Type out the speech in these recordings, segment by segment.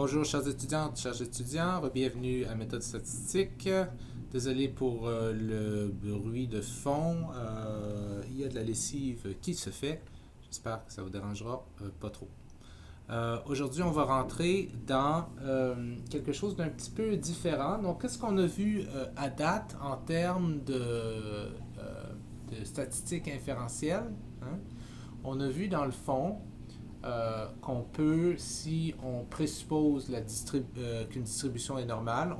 Bonjour chers étudiantes, chers étudiants, bienvenue à Méthode statistique. Désolé pour le bruit de fond, il y a de la lessive qui se fait, j'espère que ça vous dérangera pas trop. Aujourd'hui on va rentrer dans quelque chose d'un petit peu différent. Donc qu'est-ce qu'on a vu à date en termes de statistiques inférentielles, hein? On a vu dans le fond qu'on peut, si on présuppose qu'une distribution est normale,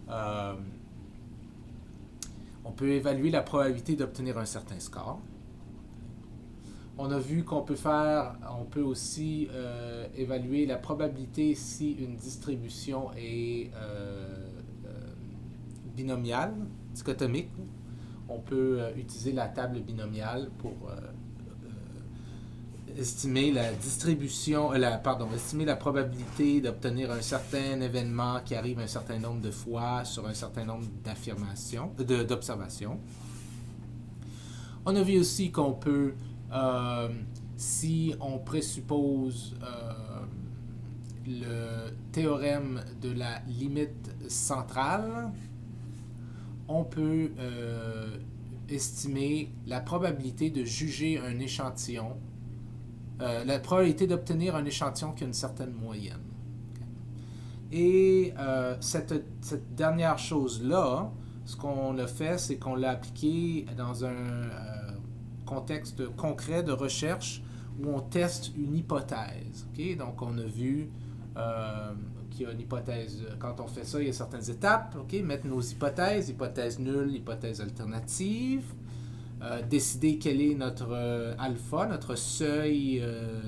euh, on peut évaluer la probabilité d'obtenir un certain score. On a vu qu'on peut aussi évaluer la probabilité si une distribution est binomiale, dichotomique. On peut utiliser la table binomiale pour estimer la estimer la probabilité d'obtenir un certain événement qui arrive un certain nombre de fois sur un certain nombre d'observations. On a vu aussi qu'on peut, si on présuppose le théorème de la limite centrale, on peut estimer la probabilité de juger un échantillon, la probabilité d'obtenir un échantillon qui a une certaine moyenne. Et cette dernière chose-là, ce qu'on a fait, c'est qu'on l'a appliqué dans un contexte concret de recherche où on teste une hypothèse. Okay? Donc, on a vu qu'il y a une hypothèse. Quand on fait ça, il y a certaines étapes. Okay? Mettre nos hypothèse nulle, hypothèse alternative. Décider quel est notre alpha, notre seuil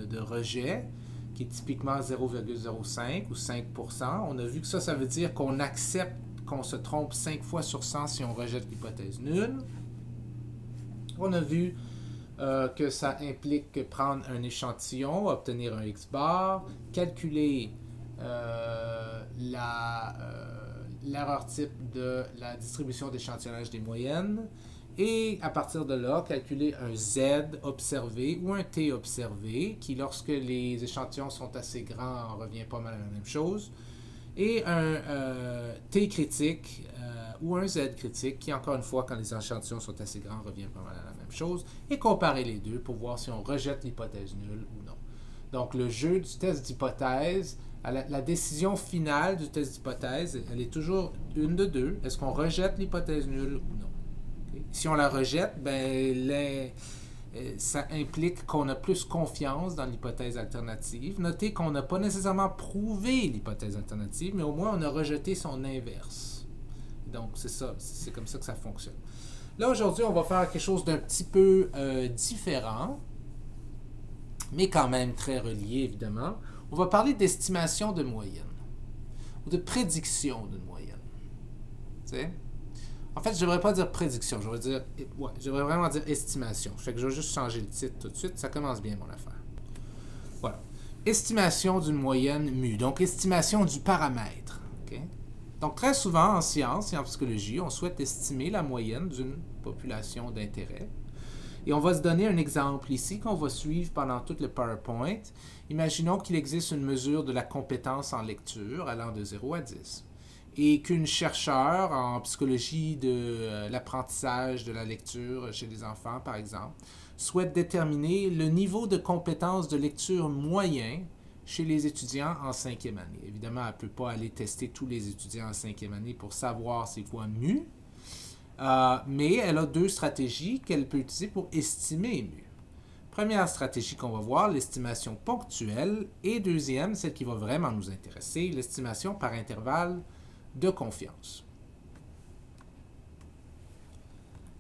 de rejet, qui est typiquement 0,05 ou 5%. On a vu que ça veut dire qu'on accepte qu'on se trompe 5 fois sur 100 si on rejette l'hypothèse nulle. On a vu que ça implique prendre un échantillon, obtenir un X-bar, calculer l'erreur type de la distribution d'échantillonnage des moyennes, et à partir de là, calculer un Z observé ou un T observé, qui lorsque les échantillons sont assez grands, revient pas mal à la même chose, et un T critique ou un Z critique, qui encore une fois, quand les échantillons sont assez grands, revient pas mal à la même chose, et comparer les deux pour voir si on rejette l'hypothèse nulle ou non. Donc le jeu du test d'hypothèse, la décision finale du test d'hypothèse, elle est toujours une de deux. Est-ce qu'on rejette l'hypothèse nulle ou non? Si on la rejette, ça implique qu'on a plus confiance dans l'hypothèse alternative. Notez qu'on n'a pas nécessairement prouvé l'hypothèse alternative, mais au moins on a rejeté son inverse. Donc c'est ça, c'est comme ça que ça fonctionne. Là aujourd'hui, on va faire quelque chose d'un petit peu différent, mais quand même très relié évidemment. On va parler d'estimation de moyenne, ou de prédiction d'une moyenne. Tu sais? En fait, je ne devrais pas dire prédiction, je devrais vraiment dire estimation. Fait que je vais juste changer le titre tout de suite, ça commence bien mon affaire. Voilà. Estimation d'une moyenne mu, donc estimation du paramètre. Okay? Donc très souvent en sciences et en psychologie, on souhaite estimer la moyenne d'une population d'intérêt. Et on va se donner un exemple ici qu'on va suivre pendant tout le PowerPoint. Imaginons qu'il existe une mesure de la compétence en lecture allant de 0 à 10. Et qu'une chercheure en psychologie de l'apprentissage de la lecture chez les enfants, par exemple, souhaite déterminer le niveau de compétence de lecture moyen chez les étudiants en 5e année. Évidemment, elle ne peut pas aller tester tous les étudiants en 5e année pour savoir c'est quoi mu, mais elle a deux stratégies qu'elle peut utiliser pour estimer mu. Première stratégie qu'on va voir, l'estimation ponctuelle, et deuxième, celle qui va vraiment nous intéresser, l'estimation par intervalle de confiance.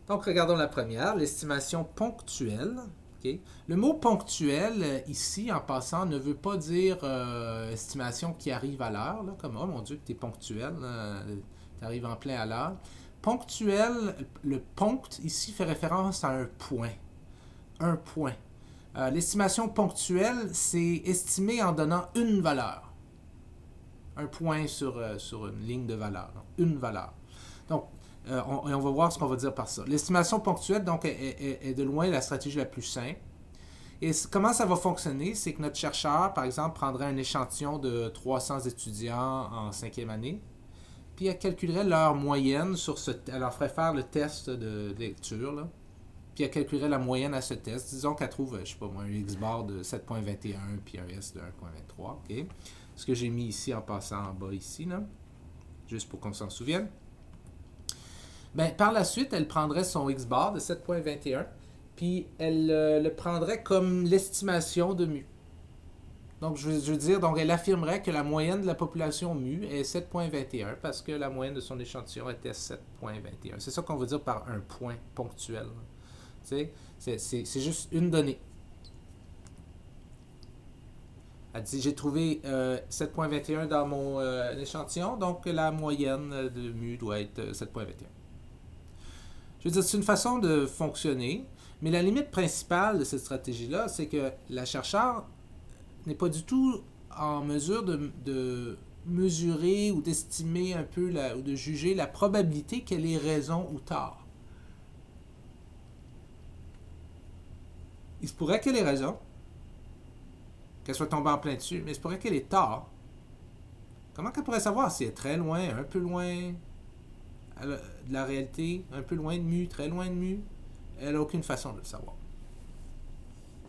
Donc, regardons la première, l'estimation ponctuelle. Okay. Le mot ponctuel, ici, en passant, ne veut pas dire estimation qui arrive à l'heure, comme « Oh mon Dieu, que tu es ponctuel, tu arrives en plein à l'heure ». Ponctuel, le ponct, ici, fait référence à un point. Un point. L'estimation ponctuelle, c'est estimé en donnant une valeur. Un point sur une ligne de valeur. Donc, une valeur. Donc, on va voir ce qu'on va dire par ça. L'estimation ponctuelle, donc, est de loin la stratégie la plus simple. Et comment ça va fonctionner? C'est que notre chercheur, par exemple, prendrait un échantillon de 300 étudiants en 5e année, puis elle calculerait leur moyenne sur ce... Elle leur ferait faire le test de lecture, là. Puis elle calculerait la moyenne à ce test. Disons qu'elle trouve, je sais pas moi, un X-bar de 7.21 puis un S de 1.23. OK? Ce que j'ai mis ici en passant en bas ici, là, juste pour qu'on s'en souvienne. Ben, par la suite, elle prendrait son X-bar de 7.21 puis elle le prendrait comme l'estimation de mu. Donc, je veux dire, donc elle affirmerait que la moyenne de la population mu est 7.21 parce que la moyenne de son échantillon était 7.21. C'est ça qu'on veut dire par un point ponctuel. C'est juste une donnée. Elle dit, j'ai trouvé 7.21 dans mon échantillon, donc la moyenne de mu doit être 7.21. Je veux dire, c'est une façon de fonctionner, mais la limite principale de cette stratégie-là, c'est que la chercheure n'est pas du tout en mesure de mesurer ou d'estimer un peu, ou de juger la probabilité qu'elle ait raison ou tort. Il se pourrait qu'elle ait raison, qu'elle soit tombée en plein dessus, mais il se pourrait qu'elle ait tort. Comment qu'elle pourrait savoir si elle est très loin, un peu loin de la réalité, un peu loin de mu, très loin de mu? Elle n'a aucune façon de le savoir.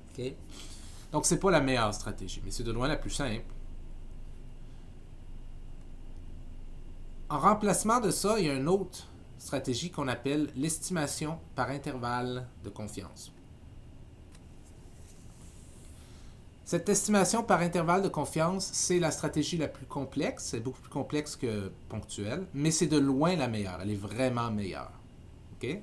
OK? Donc, c'est pas la meilleure stratégie, mais c'est de loin la plus simple. En remplacement de ça, il y a une autre stratégie qu'on appelle l'estimation par intervalle de confiance. Cette estimation par intervalle de confiance, c'est la stratégie la plus complexe. C'est beaucoup plus complexe que ponctuelle, mais c'est de loin la meilleure. Elle est vraiment meilleure. OK?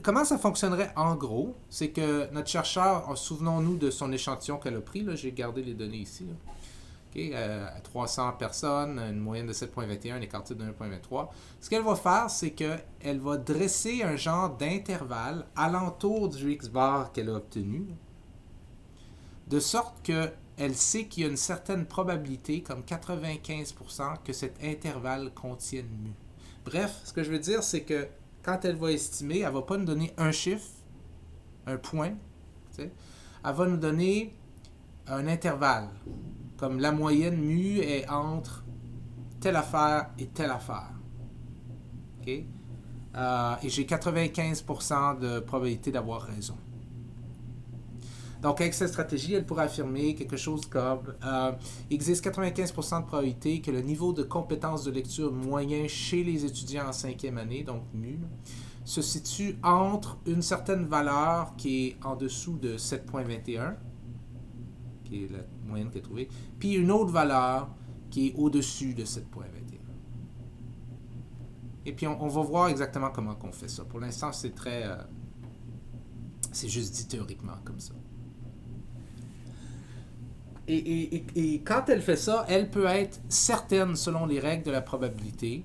Comment ça fonctionnerait en gros? C'est que notre chercheur, souvenons-nous de son échantillon qu'elle a pris, là, j'ai gardé les données ici. Là. Okay, 300 personnes, une moyenne de 7.21, un écart type de 1.23. Ce qu'elle va faire, c'est qu'elle va dresser un genre d'intervalle alentour du X-bar qu'elle a obtenu, de sorte qu'elle sait qu'il y a une certaine probabilité, comme 95%, que cet intervalle contienne mu. Bref, ce que je veux dire, c'est que quand elle va estimer, elle ne va pas nous donner un chiffre, un point. Elle va nous donner un intervalle. Comme la moyenne mu est entre telle affaire et telle affaire. OK? Et j'ai 95% de probabilité d'avoir raison. Donc, avec cette stratégie, elle pourrait affirmer quelque chose comme il existe 95% de probabilité que le niveau de compétence de lecture moyen chez les étudiants en 5e année, donc mu, se situe entre une certaine valeur qui est en dessous de 7.21, qui est la moyenne qu'elle a trouvée, puis une autre valeur qui est au-dessus de 7.21. Et puis, on va voir exactement comment on fait ça. Pour l'instant, c'est très... c'est juste dit théoriquement comme ça. Et quand elle fait ça, elle peut être certaine, selon les règles de la probabilité,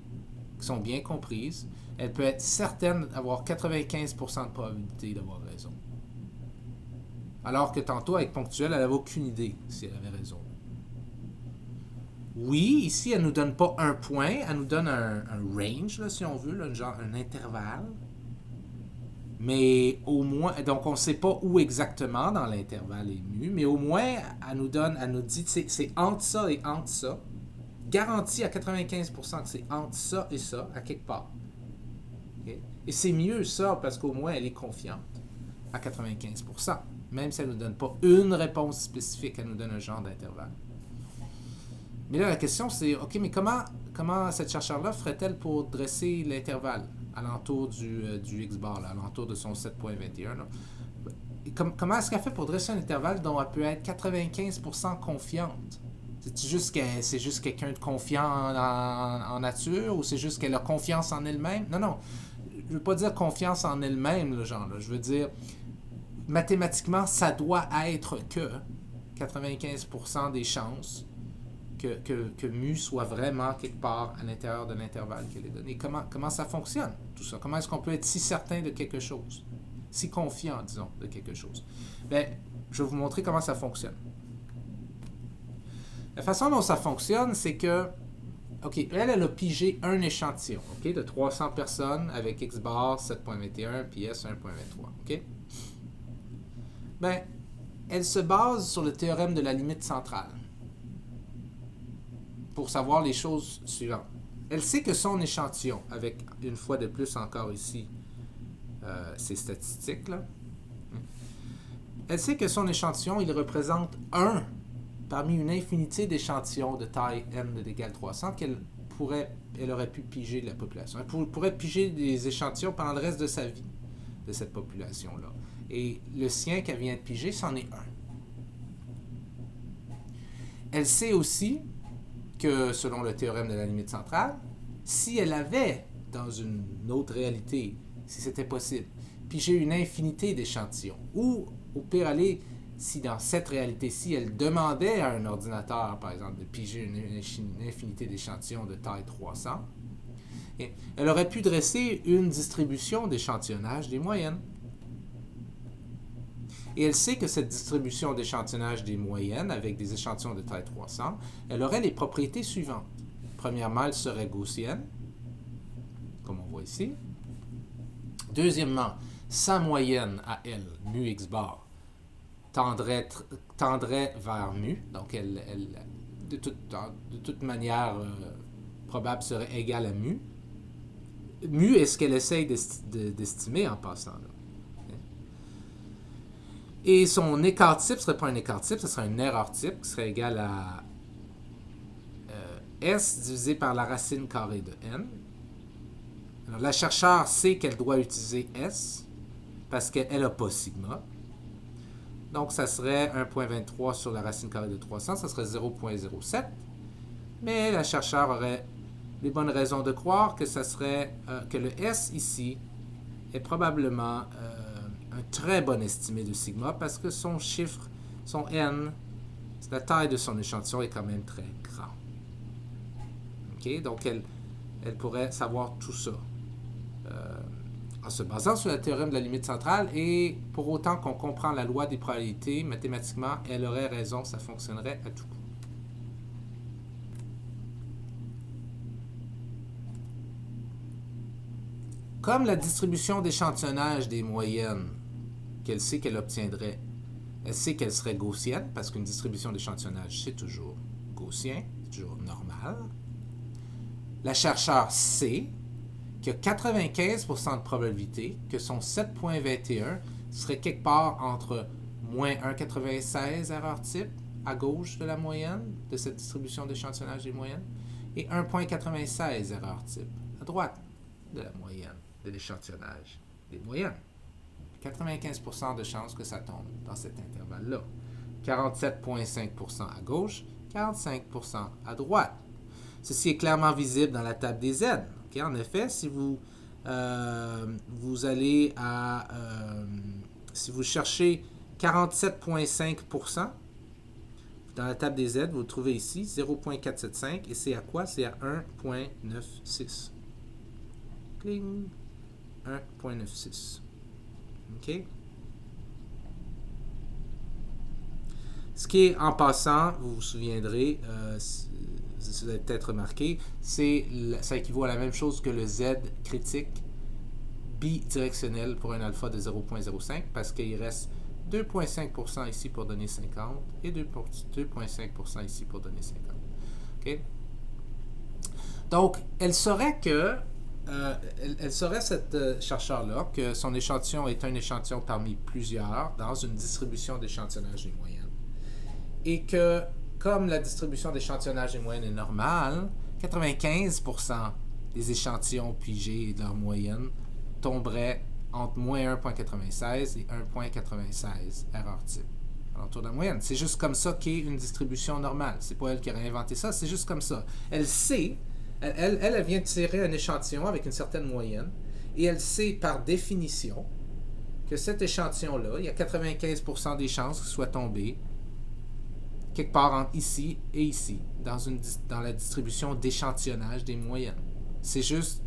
qui sont bien comprises, elle peut être certaine d'avoir 95% de probabilité d'avoir raison. Alors que tantôt, avec ponctuel, elle n'avait aucune idée si elle avait raison. Oui, ici, elle ne nous donne pas un point, elle nous donne un range, là, si on veut, là, genre un intervalle. Mais au moins, donc on ne sait pas où exactement dans l'intervalle est mu, mais au moins, elle nous dit c'est entre ça et entre ça. Garantie à 95% que c'est entre ça et ça, à quelque part. Okay? Et c'est mieux ça, parce qu'au moins, elle est confiante à 95%. Même si elle ne nous donne pas une réponse spécifique, elle nous donne un genre d'intervalle. Mais là, la question, c'est, OK, mais comment cette chercheure-là ferait-elle pour dresser l'intervalle alentour du X-bar, là, alentour de son 7.21? Comment est-ce qu'elle fait pour dresser un intervalle dont elle peut être 95% confiante? C'est juste quelqu'un de confiant en nature, ou c'est juste qu'elle a confiance en elle-même? Non. Je veux pas dire confiance en elle-même, le genre. Là. Je veux dire, mathématiquement, ça doit être que 95% des chances que mu soit vraiment quelque part à l'intérieur de l'intervalle qu'elle est donné. Comment ça fonctionne, tout ça? Comment est-ce qu'on peut être si certain de quelque chose? Si confiant, disons, de quelque chose? Bien, je vais vous montrer comment ça fonctionne. La façon dont ça fonctionne, c'est que OK, elle a pigé un échantillon, OK, de 300 personnes avec X bar 7.21 puis S 1.23, OK? Ben, elle se base sur le théorème de la limite centrale pour savoir les choses suivantes. Elle sait que son échantillon, avec une fois de plus encore ici ces statistiques-là, elle sait que son échantillon, il représente 1 parmi une infinité d'échantillons de taille n égale 300 elle aurait pu piger de la population. Elle pourrait piger des échantillons pendant le reste de sa vie de cette population-là. Et le sien qu'elle vient de piger, c'en est un. Elle sait aussi que, selon le théorème de la limite centrale, si elle avait, dans une autre réalité, si c'était possible, piger une infinité d'échantillons, ou au pire aller, si dans cette réalité-ci, elle demandait à un ordinateur, par exemple, de piger une infinité d'échantillons de taille 300, elle aurait pu dresser une distribution d'échantillonnage des moyennes. Et elle sait que cette distribution d'échantillonnage des moyennes, avec des échantillons de taille 300, elle aurait les propriétés suivantes. Premièrement, elle serait gaussienne, comme on voit ici. Deuxièmement, sa moyenne à elle, mu x bar, tendrait vers mu, donc elle de toute manière probable serait égale à mu. Mu est ce qu'elle essaye d'estimer en passant là. Et son écart type ne serait pas un écart type, ce serait une erreur type qui serait égale à S divisé par la racine carrée de n. Alors, la chercheure sait qu'elle doit utiliser S parce qu'elle n'a pas sigma. Donc, ça serait 1.23 sur la racine carrée de 300, ça serait 0.07. Mais la chercheure aurait les bonnes raisons de croire que ça serait que le S ici est probablement un très bon estimé de sigma parce que son chiffre, son n, la taille de son échantillon est quand même très grand. OK? Donc, elle pourrait savoir tout ça en se basant sur le théorème de la limite centrale et pour autant qu'on comprend la loi des probabilités, mathématiquement, elle aurait raison, ça fonctionnerait à tout coup. Comme la distribution d'échantillonnage des moyennes qu'elle sait qu'elle obtiendrait, elle sait qu'elle serait gaussienne, parce qu'une distribution d'échantillonnage, c'est toujours gaussien, c'est toujours normal. La chercheure sait qu'il y a 95% de probabilité que son 7.21 serait quelque part entre moins 1,96 erreur type à gauche de la moyenne, de cette distribution d'échantillonnage des moyennes, et 1,96 erreur type à droite de la moyenne de l'échantillonnage des moyennes. 95% de chances que ça tombe dans cet intervalle-là. 47,5% à gauche, 45% à droite. Ceci est clairement visible dans la table des Z. Okay? En effet, si vous allez à... si vous cherchez 47,5%, dans la table des Z, vous le trouvez ici, 0,475, et c'est à quoi? C'est à 1,96. Cling! 1,96. OK? Ce qui est, en passant, vous vous souviendrez, vous avez peut-être remarqué, ça équivaut à la même chose que le Z critique bidirectionnel pour un alpha de 0,05 parce qu'il reste 2,5% ici pour donner 50 et 2,5% ici pour donner 50. OK? Donc, elle saurait que elle saurait, cette chercheur-là, que son échantillon est un échantillon parmi plusieurs dans une distribution d'échantillonnage des moyennes. Et que, comme la distribution d'échantillonnage des moyennes est normale, 95% des échantillons pigés de leur moyenne tomberaient entre moins 1,96 et 1,96 erreur type, autour de la moyenne. C'est juste comme ça qu'est une distribution normale. C'est pas elle qui aurait inventé ça, c'est juste comme ça. Elle sait... Elle vient de tirer un échantillon avec une certaine moyenne et elle sait par définition que cet échantillon-là, il y a 95% des chances qu'il soit tombé quelque part entre ici et ici, dans la distribution d'échantillonnage des moyennes. C'est juste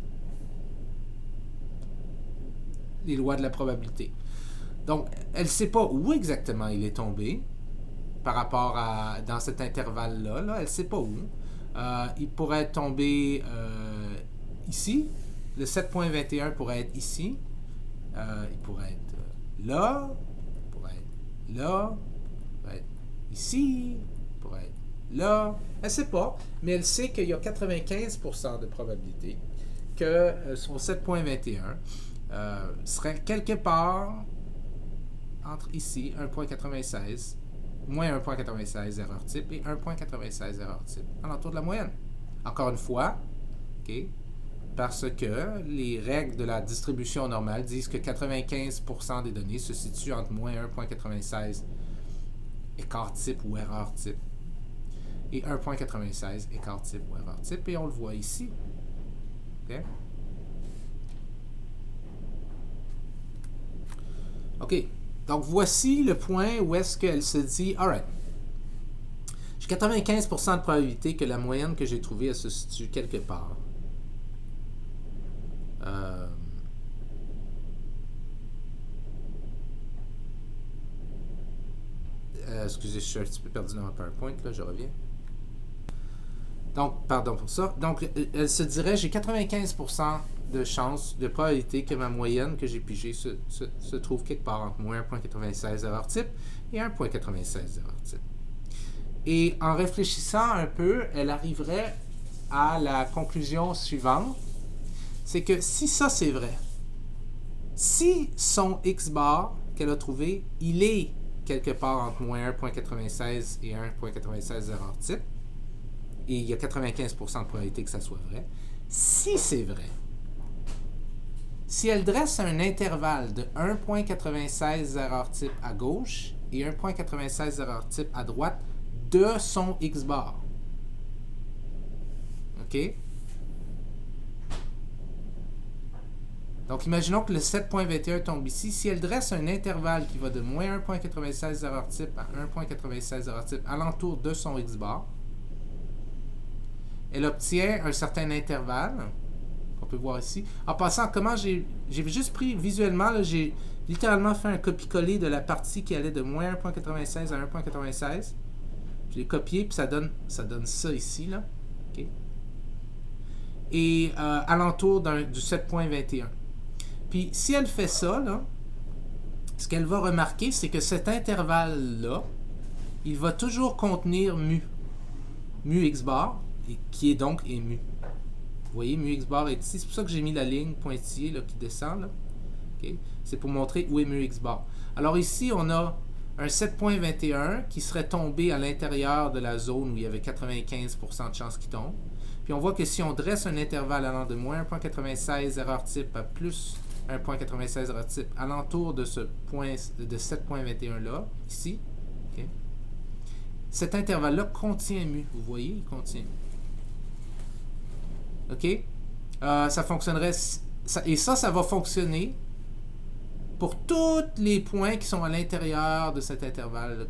les lois de la probabilité. Donc, elle ne sait pas où exactement il est tombé par rapport à dans cet intervalle-là. Elle ne sait pas où. Il pourrait tomber ici. Le 7.21 pourrait être ici. Il pourrait être là. Il pourrait être là. Il pourrait être ici. Il pourrait être là. Elle ne sait pas, mais elle sait qu'il y a 95% de probabilité que son 7.21 serait quelque part entre ici, 1.96, moins 1.96 erreur type et 1.96 erreur type, alentour de la moyenne. Encore une fois, okay, parce que les règles de la distribution normale disent que 95% des données se situent entre moins 1.96 écart type ou erreur type et 1.96 écart type ou erreur type, et on le voit ici. Okay? OK. Donc, voici le point où est-ce qu'elle se dit, alright, j'ai 95% de probabilité que la moyenne que j'ai trouvée, elle se situe quelque part. Excusez, je suis un petit peu perdu dans ma PowerPoint, là, je reviens. Donc, pardon pour ça. Donc, elle se dirait, j'ai 95% de chance, de probabilité que ma moyenne que j'ai pigée se trouve quelque part entre moins 1.96 erreur type et 1.96 erreur type. Et en réfléchissant un peu, elle arriverait à la conclusion suivante, c'est que si ça c'est vrai, si son X-bar qu'elle a trouvé, il est quelque part entre moins 1.96 et 1.96 erreur type, et il y a 95% de probabilité que ça soit vrai. Si c'est vrai, si elle dresse un intervalle de 1.96 erreur type à gauche et 1.96 erreur type à droite de son X-bar, OK? Donc, imaginons que le 7.21 tombe ici. Si elle dresse un intervalle qui va de moins 1.96 erreur type à 1.96 erreur type alentour de son X-bar, elle obtient un certain intervalle, qu'on peut voir ici. En passant, comment j'ai juste pris visuellement, j'ai littéralement fait un copier-coller de la partie qui allait de moins 1.96 à 1.96. Je l'ai copié, puis ça donne ça ici, là. Okay. Et alentour du 7.21. Puis, si elle fait ça, là, ce qu'elle va remarquer, c'est que cet intervalle-là, il va toujours contenir mu x bar, qui est donc mu. Vous voyez, mu x bar est ici. C'est pour ça que j'ai mis la ligne pointillée là, qui descend. Là. Okay. C'est pour montrer où est mu x bar. Alors ici, on a un 7.21 qui serait tombé à l'intérieur de la zone où il y avait 95% de chances qu'il tombe. Puis on voit que si on dresse un intervalle allant de moins 1.96 erreur type à plus 1.96 erreur type alentour de ce point de 7.21 là, ici, okay, cet intervalle-là contient mu. Vous voyez, il contient mu. OK? Ça fonctionnerait... et ça va fonctionner pour tous les points qui sont à l'intérieur de cet intervalle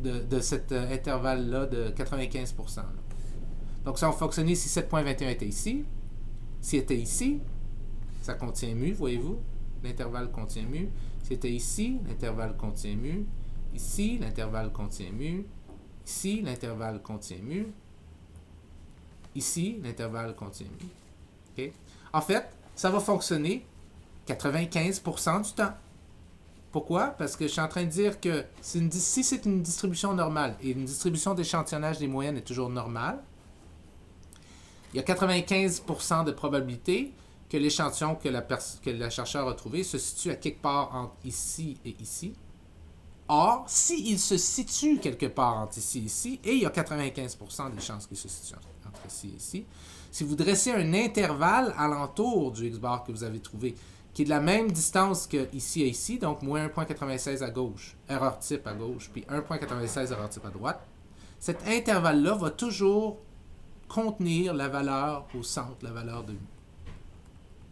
de cet intervalle-là de 95%. Là. Donc, ça va fonctionner si 7.21 était ici. S'il était ici, ça contient mu, voyez-vous? L'intervalle contient mu. S'il était ici, l'intervalle contient mu. Ici, l'intervalle contient mu. Ici, l'intervalle contient mu. Ici, l'intervalle contient mu. Okay? En fait, ça va fonctionner 95% du temps. Pourquoi? Parce que je suis en train de dire que si c'est une distribution normale, et une distribution d'échantillonnage des moyennes est toujours normale, il y a 95% de probabilité que l'échantillon que le chercheur a trouvé se situe à quelque part entre ici et ici. Or, s'il se situe quelque part entre ici et ici, et il y a 95% des chances qu'il se situe entre ici et ici, si vous dressez un intervalle alentour du X-bar que vous avez trouvé, qui est de la même distance que ici et ici, donc moins 1.96 à gauche, erreur type à gauche, puis 1.96 erreur type à droite, cet intervalle-là va toujours contenir la valeur au centre, la valeur de mu.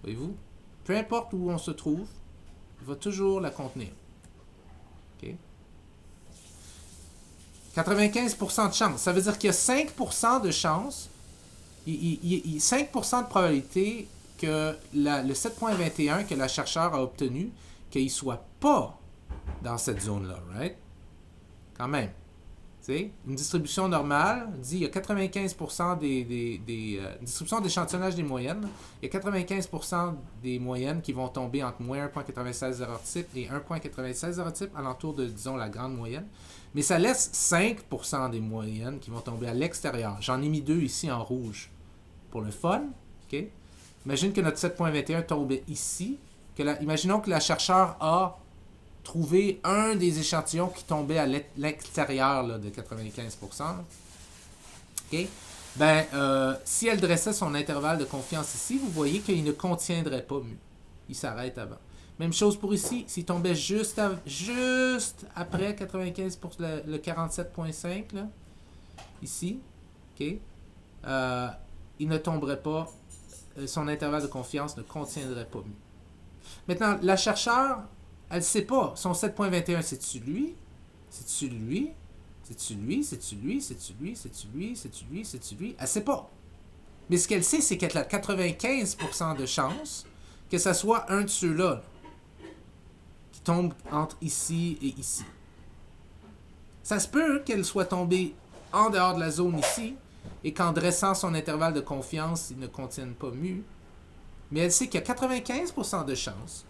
Voyez-vous? Peu importe où on se trouve, il va toujours la contenir. Okay. 95% de chance. Ça veut dire qu'il y a 5% de chance, 5% de probabilité que le 7.21 que la chercheur a obtenu, qu'il ne soit pas dans cette zone-là, right? Quand même. sais, une distribution normale dit il y a 95% distribution d'échantillonnage des moyennes, il y a 95% des moyennes qui vont tomber entre moins 1,96 erreur type et 1,96 erreur type, alentour de, disons, la grande moyenne. Mais ça laisse 5% des moyennes qui vont tomber à l'extérieur. J'en ai mis 2 ici en rouge pour le fun. Okay? Imagine que notre 7.21 tombe ici. Imaginons que le chercheur a trouvé un des échantillons qui tombait à l'extérieur là, de 95%. Okay? Si elle dressait son intervalle de confiance ici, vous voyez qu'il ne contiendrait pas mu. Il s'arrête avant. Même chose pour ici. S'il tombait juste après 95%, le 47.5, là, ici, okay, il ne tomberait pas, son intervalle de confiance ne contiendrait pas mu. Maintenant, la chercheur, elle ne sait pas. Son 7.21, c'est-tu lui? C'est-tu lui? C'est-tu lui? C'est-tu lui? C'est-tu lui? C'est-tu lui? C'est-tu lui? C'est-tu lui? Elle ne sait pas. Mais ce qu'elle sait, c'est qu'elle a 95% de chance que ça soit un de ceux-là qui tombe entre ici et ici. Ça se peut qu'elle soit tombée en dehors de la zone ici et qu'en dressant son intervalle de confiance, il ne contienne pas mu. Mais elle sait qu'il y a 95% de chance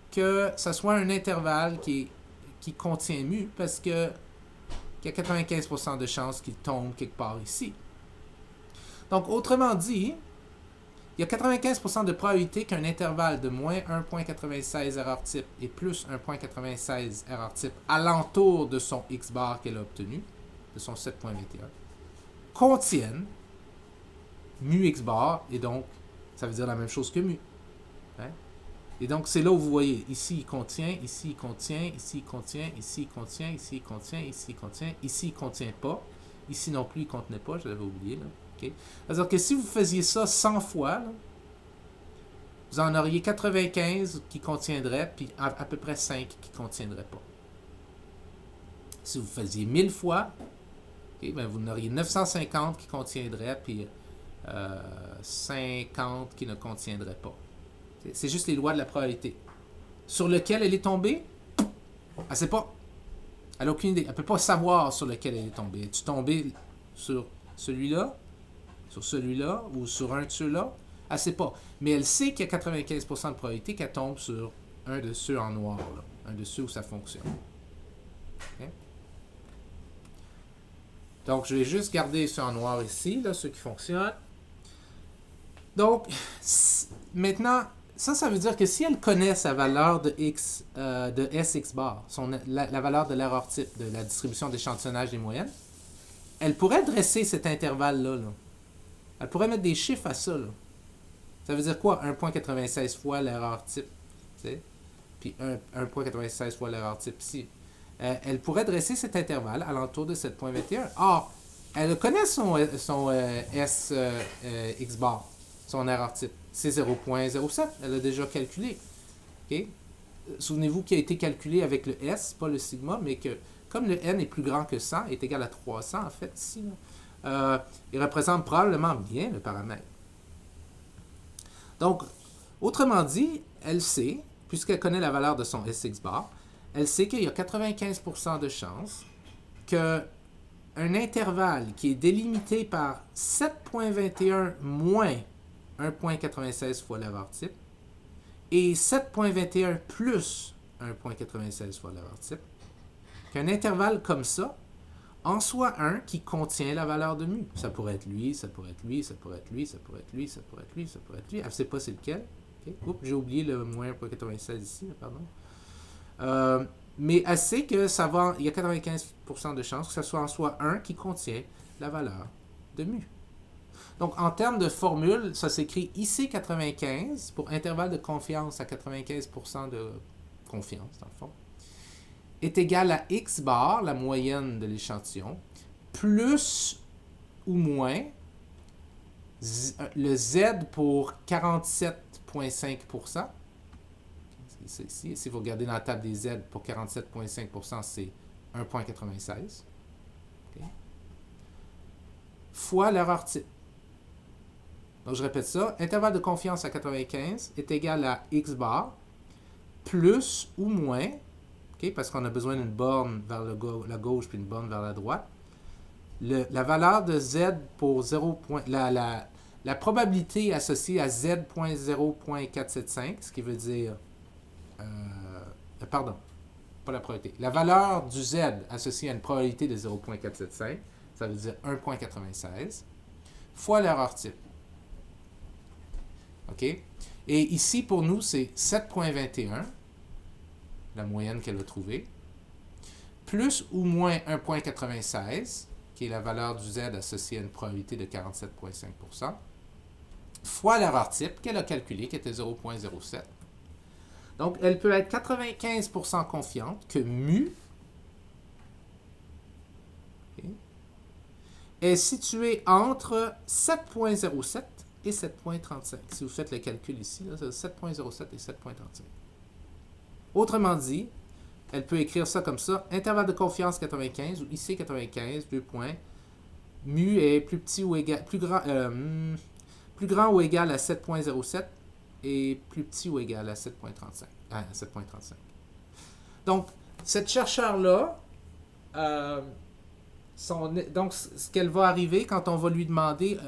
que ça soit un intervalle qui contient mu parce qu'il y a 95% de chance qu'il tombe quelque part ici. Donc, autrement dit, il y a 95% de probabilité qu'un intervalle de moins 1,96 erreur type et plus 1,96 erreur type alentour de son X bar qu'elle a obtenu, de son 7.21, contienne mu X bar, et donc, ça veut dire la même chose que mu. Hein? Et donc, c'est là où vous voyez, ici il contient, ici il contient, ici il contient, ici il contient, ici il contient, ici il contient, ici il ne contient pas, ici non plus il ne contenait pas, je l'avais oublié, là. Okay. C'est-à-dire que si vous faisiez ça 100 fois, là, vous en auriez 95 qui contiendraient, puis à peu près 5 qui ne contiendraient pas. Si vous faisiez 1000 fois, okay, vous en auriez 950 qui contiendraient, puis 50 qui ne contiendraient pas. Okay. C'est juste les lois de la probabilité. Sur lequel elle est tombée, elle ne sait pas. Elle n'a aucune idée. Elle ne peut pas savoir sur lequel elle est tombée. Es-tu tombée sur celui-là? Sur celui-là ou sur un de ceux-là, elle ne sait pas. Mais elle sait qu'il y a 95% de probabilité qu'elle tombe sur un de ceux en noir, là. Un de ceux où ça fonctionne. Okay? Donc, je vais juste garder ceux en noir ici, là, ceux qui fonctionnent. Donc, maintenant, ça veut dire que si elle connaît sa valeur de X, de SX bar, la valeur de l'erreur type, de la distribution d'échantillonnage des moyennes, elle pourrait dresser cet intervalle-là, là. Elle pourrait mettre des chiffres à ça, là. Ça veut dire quoi? 1,96 fois l'erreur type. T'sais? Puis 1,96 fois l'erreur type ici. Elle pourrait dresser cet intervalle alentour de 7,21. Or, elle connaît son SX bar, son erreur type. C'est 0,07. Elle a déjà calculé. Okay? Souvenez-vous qu'il a été calculé avec le S, pas le sigma, mais que comme le N est plus grand que 100, est égal à 300 en fait ici, là, il représente probablement bien le paramètre. Donc, autrement dit, elle sait, puisqu'elle connaît la valeur de son SX bar, elle sait qu'il y a 95% de chances qu'un intervalle qui est délimité par 7,21 moins 1,96 fois l'erreur type et 7,21 plus 1,96 fois l'erreur type, qu'un intervalle comme ça en soit un qui contient la valeur de mu. Ça pourrait être lui, ça pourrait être lui, ça pourrait être lui, ça pourrait être lui, ça pourrait être lui, ça pourrait être lui. Elle ne sait pas c'est lequel. Okay. Oups, j'ai oublié le moins 1,96 ici, pardon. Mais elle sait que ça va, il y a 95% de chances que ce soit en soi un qui contient la valeur de mu. Donc, en termes de formule, ça s'écrit IC95 pour intervalle de confiance à 95% de confiance, dans le fond, est égal à X bar, la moyenne de l'échantillon, plus ou moins le Z pour 47,5%. Ici, si vous regardez dans la table des Z, pour 47,5%, c'est 1,96. Okay. Fois l'erreur type. Donc, je répète ça. Intervalle de confiance à 95 est égal à X bar plus ou moins Okay? Parce qu'on a besoin d'une borne vers la gauche puis une borne vers la droite. La valeur de Z pour 0. La probabilité associée à Z.0.475, ce qui veut dire... pardon, pas la probabilité. La valeur du Z associée à une probabilité de 0.475, ça veut dire 1.96, fois l'erreur type. OK? Et ici, pour nous, c'est 7.21, la moyenne qu'elle a trouvée, plus ou moins 1.96, qui est la valeur du Z associée à une probabilité de 47,5%, fois l'erreur type qu'elle a calculée, qui était 0,07. Donc, elle peut être 95% confiante que mu est situé entre 7.07 et 7.35. Si vous faites le calcul ici, c'est 7.07 et 7.35. Autrement dit, elle peut écrire ça comme ça. Intervalle de confiance 95 ou IC 95, 2 points. Mu est plus petit ou égal, plus grand ou égal à 7.07 et plus petit ou égal à 7.35. Donc, cette chercheur-là, donc, ce qu'elle va arriver quand on va lui demander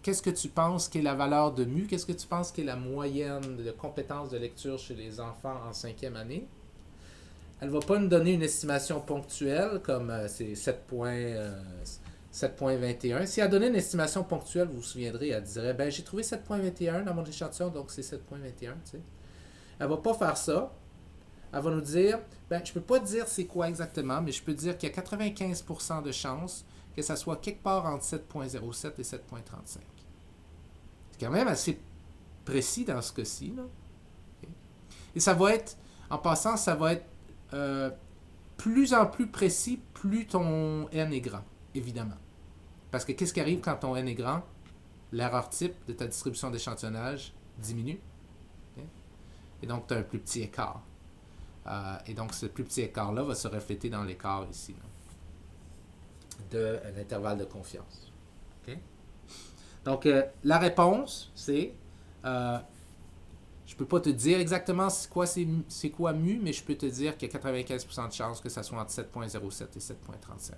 qu'est-ce que tu penses qu'est la valeur de mu, qu'est-ce que tu penses qu'est la moyenne de compétences de lecture chez les enfants en 5e année, elle ne va pas nous donner une estimation ponctuelle comme c'est 7.21. Si elle donnait une estimation ponctuelle, vous vous souviendrez, elle dirait ben j'ai trouvé 7.21 dans mon échantillon, donc c'est 7.21. Tu sais. Elle ne va pas faire ça. Elle va nous dire ben je ne peux pas dire c'est quoi exactement, mais je peux dire qu'il y a 95% de chances que ça soit quelque part entre 7.07 et 7.35. C'est quand même assez précis dans ce cas-ci. Là. Okay. Et ça va être, en passant, ça va être plus en plus précis, plus ton N est grand, évidemment. Parce que qu'est-ce qui arrive quand ton N est grand? L'erreur type de ta distribution d'échantillonnage diminue. Okay? Et donc, tu as un plus petit écart. Et donc, ce plus petit écart-là va se refléter dans l'écart ici, là, de l'intervalle de confiance. Okay? Donc, la réponse, c'est... je ne peux pas te dire exactement c'est quoi mu, mais je peux te dire qu'il y a 95% de chances que ça soit entre 7.07 et 7.35.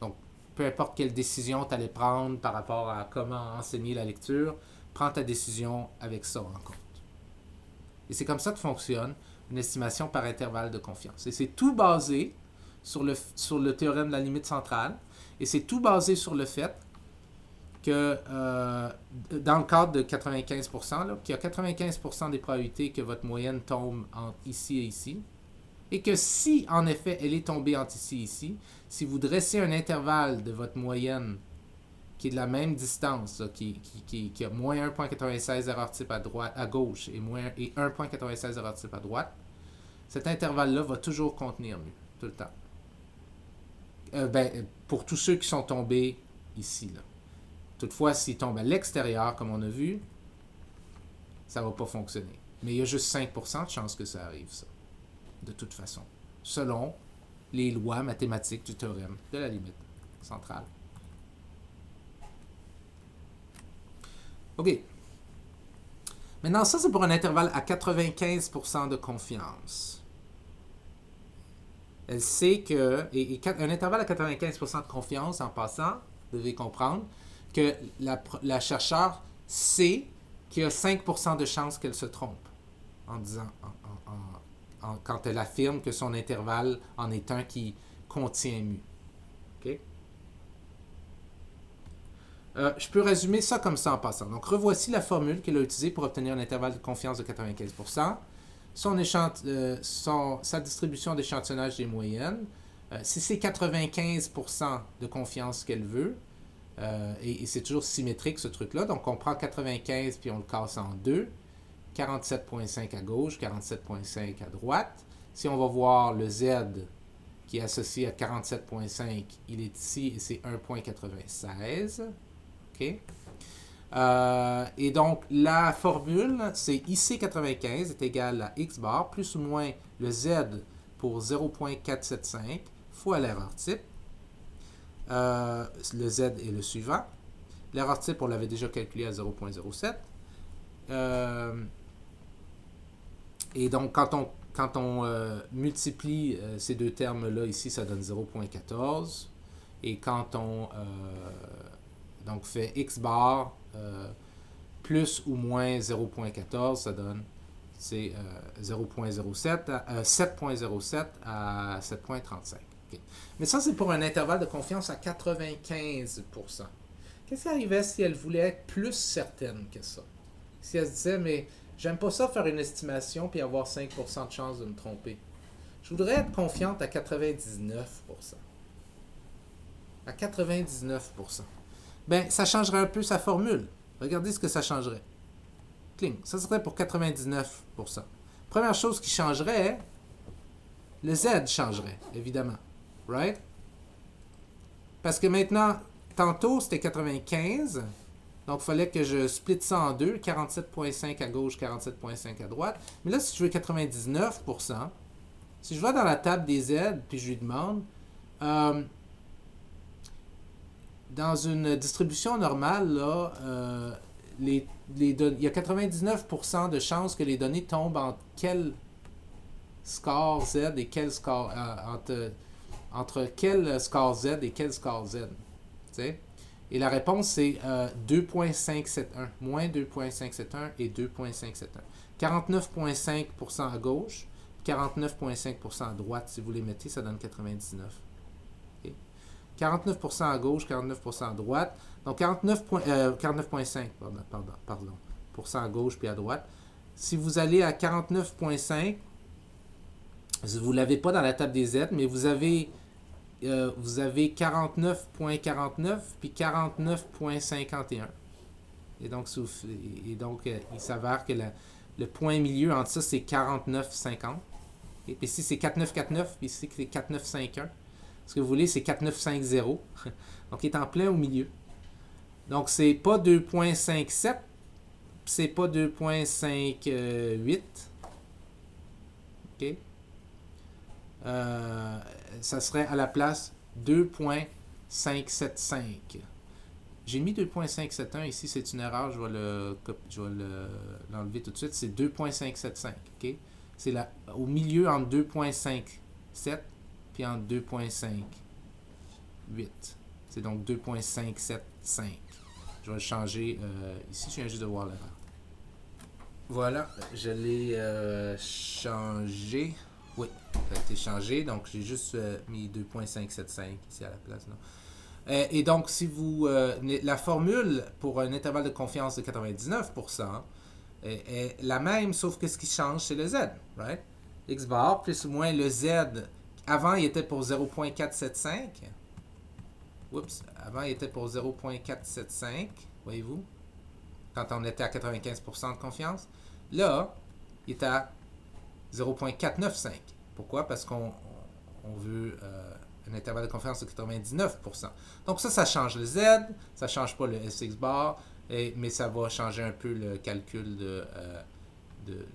Donc, peu importe quelle décision tu allais prendre par rapport à comment enseigner la lecture, prends ta décision avec ça en compte. Et c'est comme ça que fonctionne une estimation par intervalle de confiance. Et c'est tout basé sur le théorème de la limite centrale, et c'est tout basé sur le fait que dans le cadre de 95%, là, qu'il y a 95% des probabilités que votre moyenne tombe entre ici et ici, et que si, en effet, elle est tombée entre ici et ici, si vous dressez un intervalle de votre moyenne qui est de la même distance, là, qui a moins 1.96 erreur type à gauche et 1.96 erreur type à droite, cet intervalle-là va toujours contenir mu, tout le temps. Pour tous ceux qui sont tombés ici, là. Toutefois, s'il tombe à l'extérieur, comme on a vu, ça ne va pas fonctionner. Mais il y a juste 5% de chances que ça arrive, ça. De toute façon. Selon les lois mathématiques du théorème de la limite centrale. OK. Maintenant, ça, c'est pour un intervalle à 95% de confiance. Elle sait que... Et un intervalle à 95% de confiance, en passant, vous devez comprendre, que la chercheure sait qu'il y a 5% de chances qu'elle se trompe en disant, quand elle affirme que son intervalle en est un qui contient mu. Okay? Je peux résumer ça comme ça en passant. Donc, revoici la formule qu'elle a utilisée pour obtenir un intervalle de confiance de 95%. Sa distribution d'échantillonnage des moyennes. Si c'est 95% de confiance qu'elle veut, et c'est toujours symétrique ce truc-là. Donc, on prend 95 puis on le casse en deux. 47.5 à gauche, 47.5 à droite. Si on va voir le Z qui est associé à 47.5, il est ici et c'est 1.96. OK? Et donc, la formule, c'est IC95 est égal à X bar plus ou moins le Z pour 0.475 fois l'erreur type. Le Z est le suivant. L'erreur type, on l'avait déjà calculé à 0.07. Et donc, quand on quand on multiplie ces deux termes-là, ici, ça donne 0.14. Et quand on donc fait x bar plus ou moins 0.14, ça donne 0.07 à 7.07 à 7.35. Okay. Mais ça, c'est pour un intervalle de confiance à 95%. Qu'est-ce qui arrivait si elle voulait être plus certaine que ça? Si elle se disait, mais j'aime pas ça faire une estimation puis avoir 5% de chance de me tromper. Je voudrais être confiante à 99%. À 99%. Ben, ça changerait un peu sa formule. Regardez ce que ça changerait. Cling. Ça serait pour 99%. Première chose qui changerait, le Z changerait, évidemment. Right? Parce que maintenant, tantôt, c'était 95. Donc, il fallait que je split ça en deux. 47.5 à gauche, 47.5 à droite. Mais là, si je veux 99%, si je vais dans la table des Z, puis je lui demande, dans une distribution normale, là, il y a 99% de chances que les données tombent entre quel score Z et quel score... entre quel score Z et quel score Z. T'sais? Et la réponse, c'est 2.571. Moins 2.571 et 2.571. 49.5% à gauche, 49.5% à droite. Si vous les mettez, ça donne 99. 49% à gauche, 49% à droite. Donc 49.5 % à gauche puis à droite. Si vous allez à 49.5, vous ne l'avez pas dans la table des Z, mais vous avez 49.49 puis 49.51. Et donc, il s'avère que le point milieu entre ça, c'est 49.50. Et puis ici, c'est 49.49, puis ici, c'est 49.51. Ce que vous voulez, c'est 4950. Donc, il est en plein au milieu. Donc, c'est pas 2.57, c'est pas 2.58. OK? Ça serait à la place 2.575. J'ai mis 2.571 ici, c'est une erreur, je vais l'enlever tout de suite. C'est 2.575. OK? C'est au milieu entre 2.57 puis entre 2.58. C'est donc 2.575. Je vais le changer ici, je viens juste de voir l'erreur. Voilà, je l'ai changé. Oui, ça a été changé, donc j'ai juste mis 2.575 ici à la place. Là. Et donc, si vous la formule pour un intervalle de confiance de 99% est la même, sauf que ce qui change, c'est le Z. Right? X bar plus ou moins le Z. Avant, il était pour 0.475. Oups, avant, il était pour 0.475. Voyez-vous? Quand on était à 95% de confiance. Là, il est à 0.495. Pourquoi? Parce qu'on veut un intervalle de confiance de 99%. Donc ça change le Z, ça ne change pas le SX bar, mais ça va changer un peu le calcul de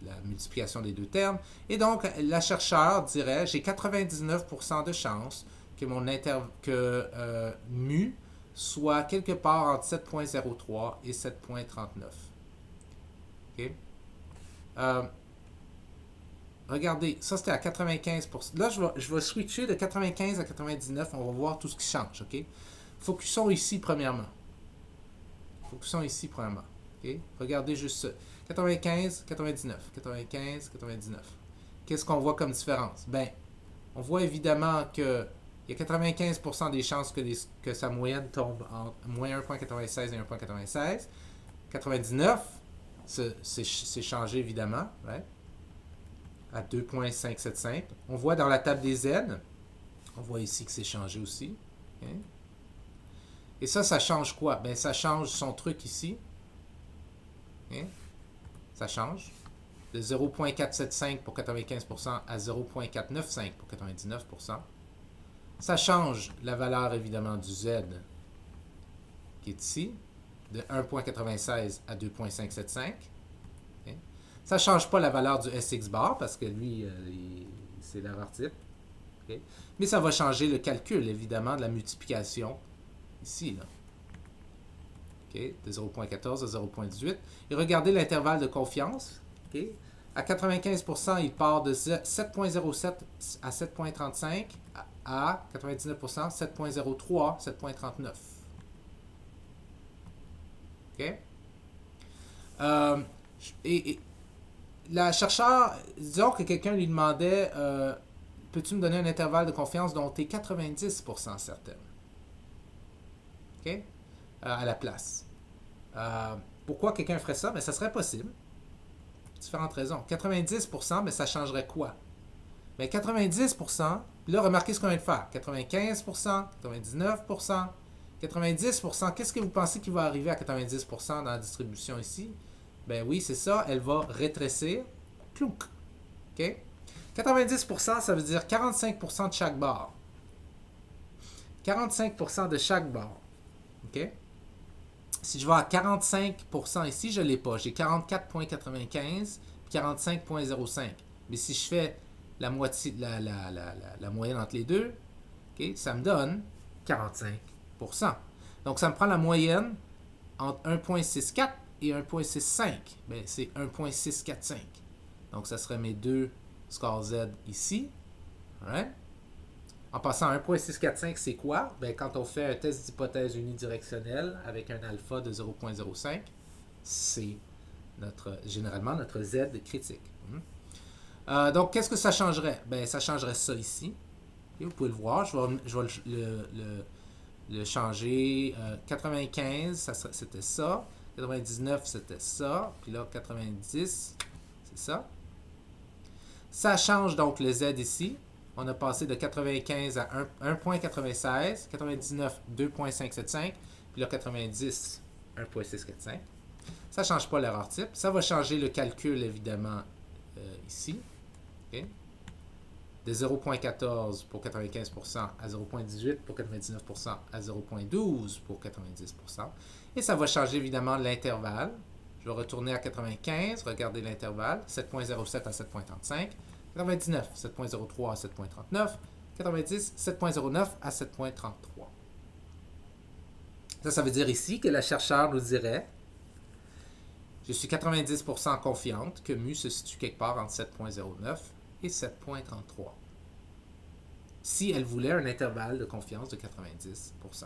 la multiplication des deux termes. Et donc, la chercheur dirait, j'ai 99% de chance que mu soit quelque part entre 7.03 et 7.39. OK? Regardez, ça c'était à 95%. Là, je vais switcher de 95 à 99. On va voir tout ce qui change. OK? Focusons ici premièrement. OK? Regardez juste ça. 95, 99. 95, 99. Qu'est-ce qu'on voit comme différence? Ben, on voit évidemment que il y a 95% des chances que sa moyenne tombe entre moins 1.96 et 1.96. 99, c'est changé évidemment, right? À 2.575. On voit dans la table des Z, on voit ici que c'est changé aussi. Okay? Et ça change quoi? Ben, ça change son truc ici. Okay? Ça change de 0.475 pour 95% à 0.495 pour 99%. Ça change la valeur évidemment du Z qui est ici, de 1.96 à 2.575. Okay? Ça ne change pas la valeur du SX bar parce que lui, c'est l'erreur type. Okay? Mais ça va changer le calcul évidemment de la multiplication ici. Là. Okay? De 0.14 à 0.18. Et regardez l'intervalle de confiance. Okay? À 95%, il part de 7.07 à 7.35. À 99%, 7.03, 7.39. OK? Et la chercheur, disons que quelqu'un lui demandait peux-tu me donner un intervalle de confiance dont tu es 90% certaine? OK? À la place. Pourquoi quelqu'un ferait ça? Ben, ça serait possible. Différentes raisons. 90%, mais ça changerait quoi? Mais 90%, là, remarquez ce qu'on vient de faire. 95%, 99%, 90%. Qu'est-ce que vous pensez qui va arriver à 90% dans la distribution ici? Ben oui, c'est ça. Elle va rétrécir. Clouk. OK? 90%, ça veut dire 45% de chaque barre. 45% de chaque barre. OK? Si je vais à 45% ici, je ne l'ai pas. J'ai 44,95 et 45,05. Mais si je fais la moitié, la moyenne entre les deux, okay, ça me donne 45%. Donc, ça me prend la moyenne entre 1,64 et 1,65. Bien, c'est 1,645. Donc, ça serait mes deux scores Z ici. Alright? En passant à 1,645, c'est quoi? Bien, quand on fait un test d'hypothèse unidirectionnelle avec un alpha de 0,05, c'est généralement notre Z critique. Donc, qu'est-ce que ça changerait? Bien, ça changerait ça ici. Et vous pouvez le voir. Je vais le changer. 95, c'était ça. 99, c'était ça. Puis là, 90, c'est ça. Ça change donc le Z ici. On a passé de 95 à 1,96, 99, 2,575, puis là, 90, 1,645. Ça ne change pas l'erreur type. Ça va changer le calcul, évidemment, ici. Okay. De 0,14 pour 95% à 0,18 pour 99% à 0,12 pour 90%. Et ça va changer, évidemment, l'intervalle. Je vais retourner à 95, regardez l'intervalle, 7,07 à 7,35. 99, 7.03 à 7.39. 90, 7.09 à 7.33. Ça veut dire ici que la chercheure nous dirait je suis 90% confiante que mu se situe quelque part entre 7.09 et 7.33. Si elle voulait un intervalle de confiance de 90%.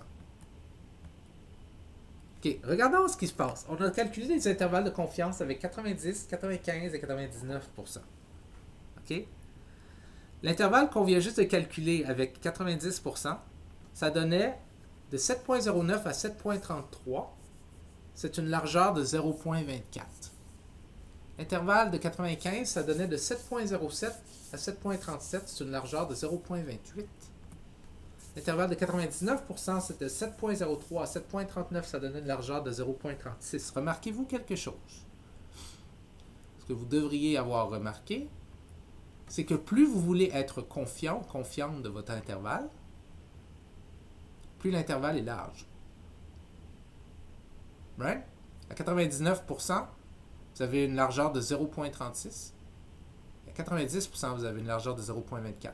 OK, regardons ce qui se passe. On a calculé des intervalles de confiance avec 90, 95 et 99%. OK? L'intervalle qu'on vient juste de calculer avec 90%, ça donnait de 7.09 à 7.33. C'est une largeur de 0.24. L'intervalle de 95, ça donnait de 7.07 à 7.37. C'est une largeur de 0.28. L'intervalle de 99%, c'était de 7.03 à 7.39. Ça donnait une largeur de 0.36. Remarquez-vous quelque chose? Ce que vous devriez avoir remarqué, c'est que plus vous voulez être confiant, confiante de votre intervalle, plus l'intervalle est large. Right? À 99%, vous avez une largeur de 0.36. À 90%, vous avez une largeur de 0.24.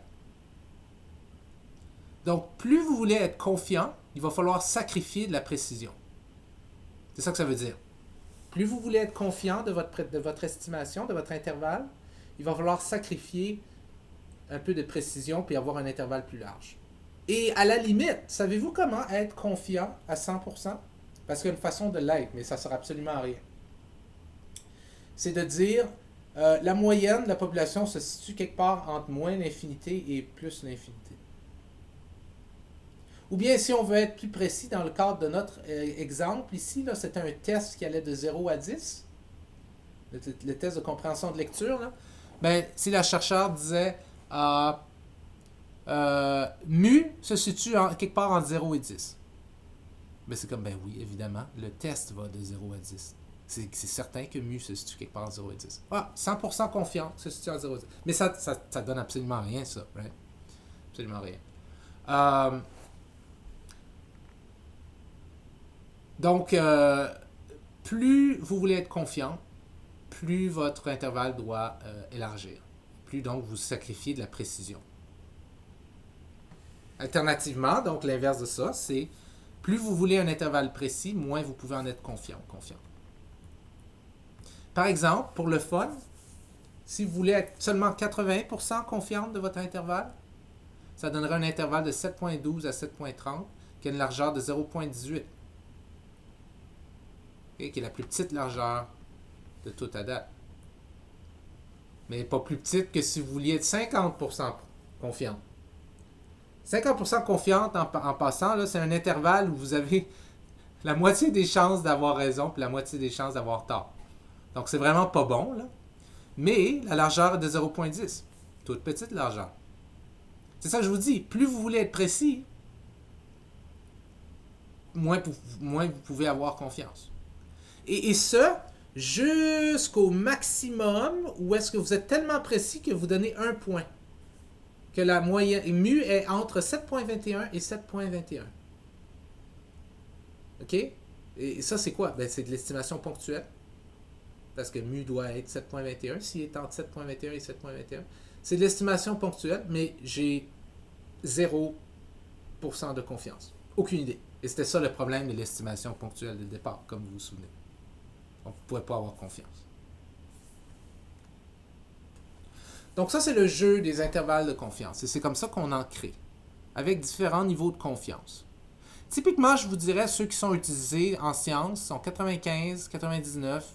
Donc, plus vous voulez être confiant, il va falloir sacrifier de la précision. C'est ça que ça veut dire. Plus vous voulez être confiant de votre estimation, de votre intervalle, il va falloir sacrifier un peu de précision puis avoir un intervalle plus large. Et à la limite, savez-vous comment être confiant à 100%? Parce qu'il y a une façon de l'être, mais ça ne sert absolument à rien. C'est de dire, la moyenne de la population se situe quelque part entre moins l'infinité et plus l'infinité. Ou bien, si on veut être plus précis dans le cadre de notre exemple, ici, c'était un test qui allait de 0 à 10. Le test de compréhension de lecture, là. Ben, si la chercheure disait mu se situe quelque part entre 0 et 10. Ben, c'est comme, ben oui, évidemment, le test va de 0 à 10. C'est certain que mu se situe quelque part entre 0 et 10. 100% confiant se situe entre 0 et 10. Mais ça donne absolument rien, ça. Right? Absolument rien. Donc, plus vous voulez être confiant, plus votre intervalle doit élargir. Plus donc vous sacrifiez de la précision. Alternativement, donc l'inverse de ça, c'est plus vous voulez un intervalle précis, moins vous pouvez en être confiant. Par exemple, pour le fun, Si vous voulez être seulement 80% confiante de votre intervalle, ça donnerait un intervalle de 7.12 à 7.30 qui a une largeur de 0.18. Okay, qui est la plus petite largeur de toute à date. Mais pas plus petite que si vous vouliez être 50% confiante. 50% confiante en passant, là, c'est un intervalle où vous avez la moitié des chances d'avoir raison puis la moitié des chances d'avoir tort. Donc c'est vraiment pas bon, là. Mais la largeur est de 0.10. Toute petite largeur. C'est ça que je vous dis. Plus vous voulez être précis, moins vous pouvez avoir confiance. Et ce, jusqu'au maximum où est-ce que vous êtes tellement précis que vous donnez un point. Que la moyenne mu est entre 7.21 et 7.21. OK? Et ça, c'est quoi? Ben, c'est de l'estimation ponctuelle. Parce que mu doit être 7.21, s'il est entre 7.21 et 7.21. C'est de l'estimation ponctuelle, mais j'ai 0% de confiance. Aucune idée. Et c'était ça le problème de l'estimation ponctuelle de départ, comme vous vous souvenez. On ne pouvait pas avoir confiance. Donc ça, c'est le jeu des intervalles de confiance. Et c'est comme ça qu'on en crée, avec différents niveaux de confiance. Typiquement, je vous dirais, ceux qui sont utilisés en sciences sont 95, 99,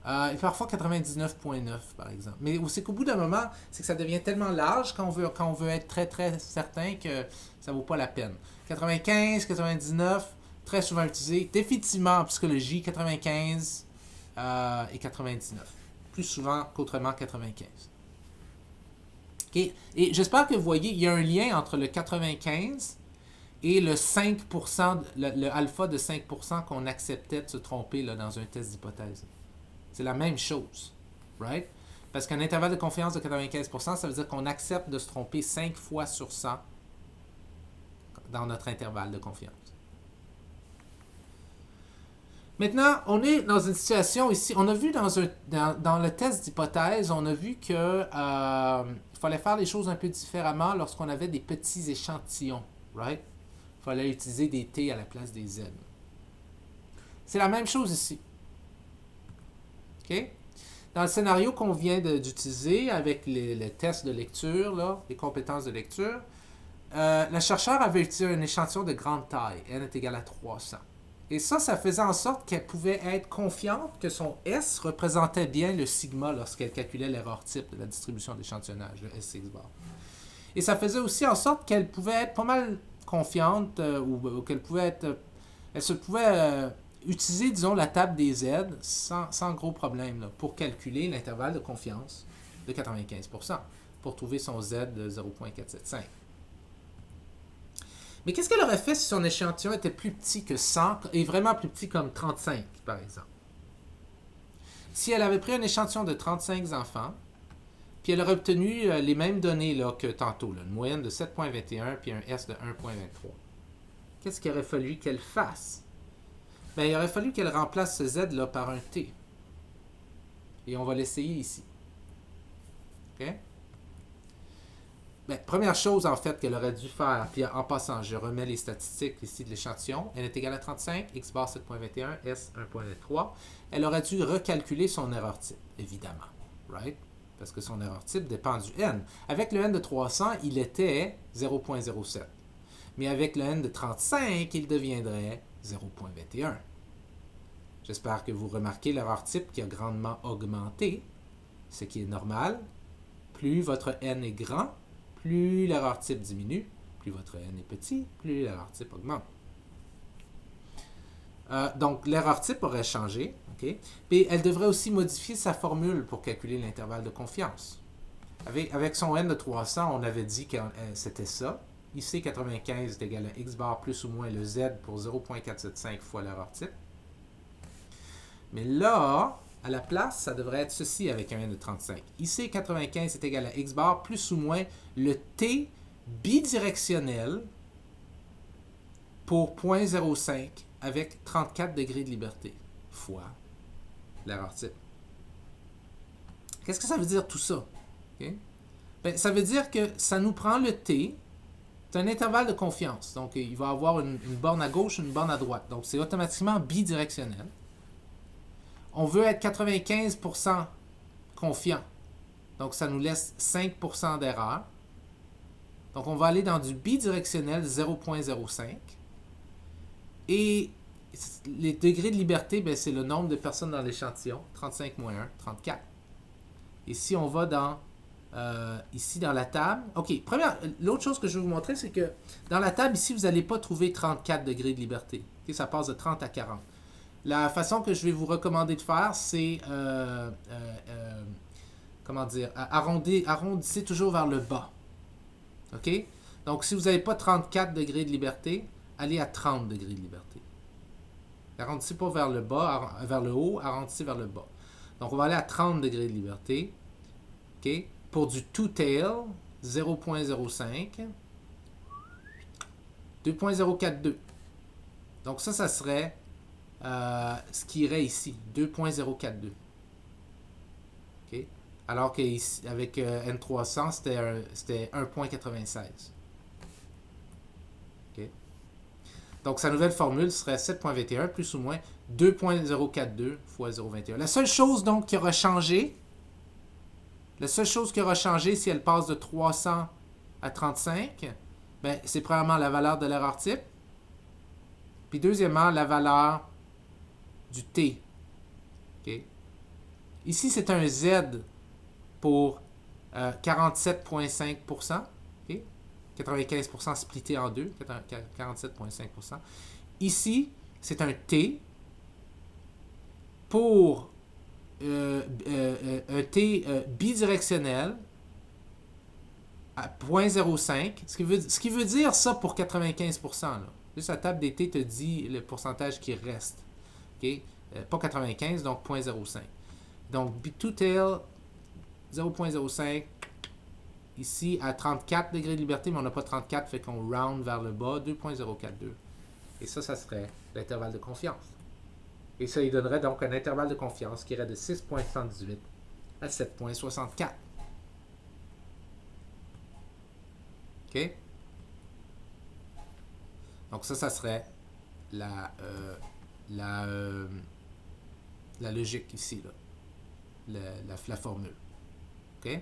et parfois 99.9, par exemple. Mais c'est qu'au bout d'un moment, c'est que ça devient tellement large quand on veut être très, très certain que ça ne vaut pas la peine. 95, 99, très souvent utilisé. Définitivement en psychologie, 95 et 99. Plus souvent qu'autrement 95. Okay? Et j'espère que vous voyez, il y a un lien entre le 95 et le 5%, le alpha de 5% qu'on acceptait de se tromper là, dans un test d'hypothèse. C'est la même chose, right? Parce qu'un intervalle de confiance de 95%, ça veut dire qu'on accepte de se tromper 5 fois sur 100 dans notre intervalle de confiance. Maintenant, on est dans une situation ici, on a vu dans le test d'hypothèse, on a vu que il fallait faire les choses un peu différemment lorsqu'on avait des petits échantillons, right? Il fallait utiliser des T à la place des Z. C'est la même chose ici. OK? Dans le scénario qu'on vient d'utiliser avec les tests de lecture, là, les compétences de lecture, le chercheur avait utilisé un échantillon de grande taille, n est égal à 300. Et ça faisait en sorte qu'elle pouvait être confiante que son S représentait bien le sigma lorsqu'elle calculait l'erreur type de la distribution d'échantillonnage, le SX bar. Et ça faisait aussi en sorte qu'elle pouvait être pas mal confiante ou qu'elle pouvait être... elle se pouvait utiliser, disons, la table des Z sans gros problème là, pour calculer l'intervalle de confiance de 95% pour trouver son Z de 0.475. Mais qu'est-ce qu'elle aurait fait si son échantillon était plus petit que 100 et vraiment plus petit comme 35, par exemple? Si elle avait pris un échantillon de 35 enfants, puis elle aurait obtenu les mêmes données là, que tantôt, là, une moyenne de 7.21 puis un S de 1.23, qu'est-ce qu'il aurait fallu qu'elle fasse? Bien, il aurait fallu qu'elle remplace ce Z là par un T. Et on va l'essayer ici. OK? Bien, première chose, en fait, qu'elle aurait dû faire, puis en passant, je remets les statistiques ici de l'échantillon. N est égal à 35, X bar 7.21, S 1.23. Elle aurait dû recalculer son erreur type, évidemment. Right? Parce que son erreur type dépend du N. Avec le N de 300, il était 0.07. Mais avec le N de 35, il deviendrait 0.21. J'espère que vous remarquez l'erreur type qui a grandement augmenté, ce qui est normal. Plus votre N est grand, plus l'erreur type diminue, plus votre N est petit, plus l'erreur type augmente. Donc, l'erreur type aurait changé. Okay? Puis, elle devrait aussi modifier sa formule pour calculer l'intervalle de confiance. Avec son N de 300, on avait dit que c'était ça. Ici, 95 est égal à X bar plus ou moins le Z pour 0.475 fois l'erreur type. Mais là, à la place, ça devrait être ceci avec un N de 35. Ici, 95 est égal à X bar plus ou moins le T bidirectionnel pour 0.05 avec 34 degrés de liberté fois l'erreur type. Qu'est-ce que ça veut dire tout ça? Okay? Ben, ça veut dire que ça nous prend le T, c'est un intervalle de confiance. Donc, il va avoir une borne à gauche, une borne à droite. Donc, c'est automatiquement bidirectionnel. On veut être 95% confiant. Donc, ça nous laisse 5% d'erreur. Donc, on va aller dans du bidirectionnel 0.05. Et les degrés de liberté, ben, c'est le nombre de personnes dans l'échantillon. 35 moins 1, 34. Et si on va dans ici dans la table, OK, l'autre chose que je vais vous montrer, c'est que dans la table, ici, vous n'allez pas trouver 34 degrés de liberté. Okay, ça passe de 30 à 40. La façon que je vais vous recommander de faire, c'est, comment dire, arrondissez toujours vers le bas. OK? Donc, si vous n'avez pas 34 degrés de liberté, allez à 30 degrés de liberté. Arrondissez pas vers le bas, vers le haut, arrondissez vers le bas. Donc, on va aller à 30 degrés de liberté. OK? Pour du two-tail, 0.05, 2.042. Donc, ça serait ce qui irait ici, 2.042. OK? Alors qu'avec N300, c'était 1.96. OK? Donc, sa nouvelle formule serait 7.21 plus ou moins 2.042 fois 0.21. La seule chose donc qui aura changé, si elle passe de 300 à 35, ben, c'est premièrement la valeur de l'erreur type. Puis deuxièmement, la valeur du T. Okay. Ici, c'est un Z pour 47,5%. Okay. 95% splitté en deux, 47,5%. Ici, c'est un T pour un T bidirectionnel à 0.05. Ce qui veut dire ça pour 95%. Là. Juste la table des T te dit le pourcentage qui reste. Okay? Pas 95, donc 0.05. Donc, two-tail, 0.05. Ici, à 34 degrés de liberté, mais on n'a pas 34, fait qu'on round vers le bas, 2.042. Et ça serait l'intervalle de confiance. Et ça, il donnerait donc un intervalle de confiance qui irait de 6.78 à 7.64. OK? Donc ça serait la logique ici, là. La formule. OK?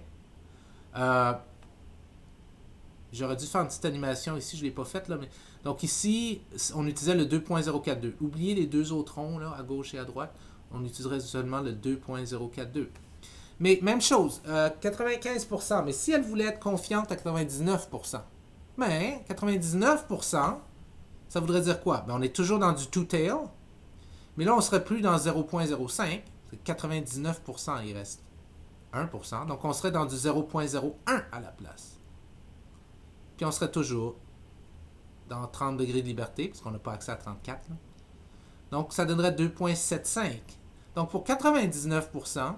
J'aurais dû faire une petite animation ici, je ne l'ai pas faite, là, mais... Donc ici, on utilisait le 2.042. Oubliez les deux autres ronds, là, à gauche et à droite. On utiliserait seulement le 2.042. Mais même chose, 95%. Mais si elle voulait être confiante à 99%, mais 99%, ça voudrait dire quoi? Ben, on est toujours dans du two-tail, mais là, on ne serait plus dans 0.05. 99%, il reste 1%. Donc, on serait dans du 0.01 à la place. Puis, on serait toujours dans 30 degrés de liberté, parce qu'on n'a pas accès à 34. Là. Donc, ça donnerait 2.75. Donc, pour 99%,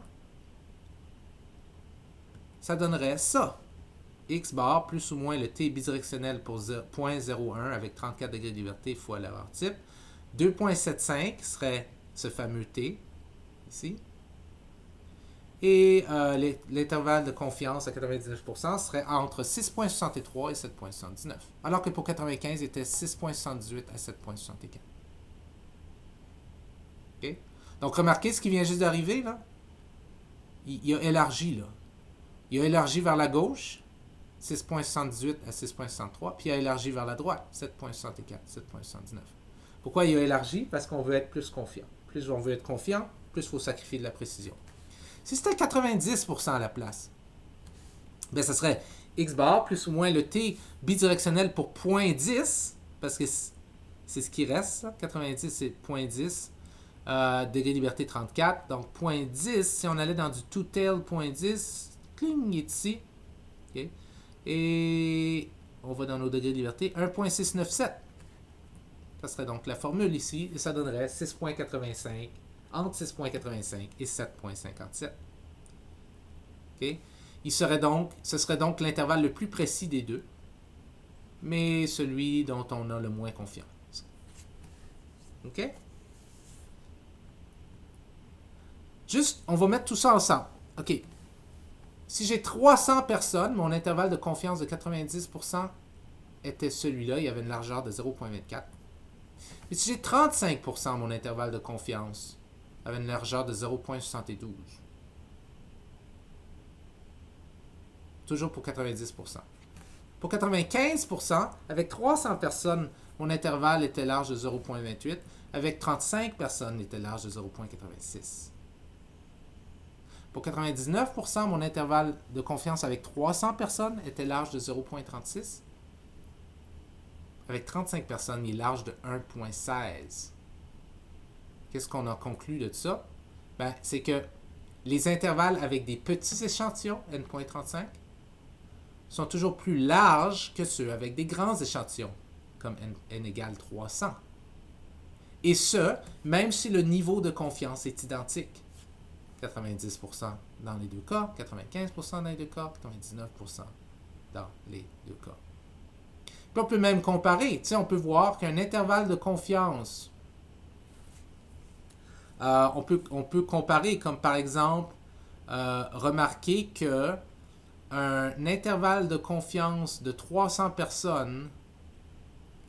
ça donnerait ça. X bar plus ou moins le T bidirectionnel pour 0.01 avec 34 degrés de liberté fois l'erreur type. 2.75 serait ce fameux T, ici. Et l'intervalle de confiance à 99% serait entre 6.63 et 7.79. Alors que pour 95, il était 6.78 à 7.64. OK? Donc, remarquez ce qui vient juste d'arriver, là. Il a élargi, là. Il a élargi vers la gauche, 6.78 à 6.63, puis il a élargi vers la droite, 7.64, 7.79. Pourquoi il a élargi? Parce qu'on veut être plus confiant. Plus on veut être confiant, plus il faut sacrifier de la précision. Si c'était 90% à la place, bien, ça serait X bar plus ou moins le T bidirectionnel pour 0.10, parce que c'est ce qui reste, ça. 90, c'est 0.10. Degré de liberté 34. Donc, 0.10, si on allait dans du two-tail, 0.10, cling, il est ici. Okay. Et on va dans nos degrés de liberté, 1.697. Ça serait donc la formule ici, et ça donnerait 6.85, entre 6.85 et 7.57. Okay. Ce serait donc l'intervalle le plus précis des deux, mais celui dont on a le moins confiance. OK? Juste, on va mettre tout ça ensemble. OK. Si j'ai 300 personnes, mon intervalle de confiance de 90% était celui-là. Il y avait une largeur de 0.24. Mais si j'ai 35%, mon intervalle de confiance avait une largeur de 0.72. Toujours pour 90%. Pour 95%, avec 300 personnes, mon intervalle était large de 0,28. Avec 35 personnes, il était large de 0,86. Pour 99%, mon intervalle de confiance avec 300 personnes était large de 0,36. Avec 35 personnes, il est large de 1,16. Qu'est-ce qu'on a conclu de ça? Ben, c'est que les intervalles avec des petits échantillons, N.35, sont toujours plus larges que ceux avec des grands échantillons, comme N égale 300. Et ce, même si le niveau de confiance est identique. 90% dans les deux cas, 95% dans les deux cas, 99% dans les deux cas. Puis on peut même comparer. Tu sais, on peut voir qu'un intervalle de confiance, on peut comparer, comme par exemple, remarquer que un intervalle de confiance de 300 personnes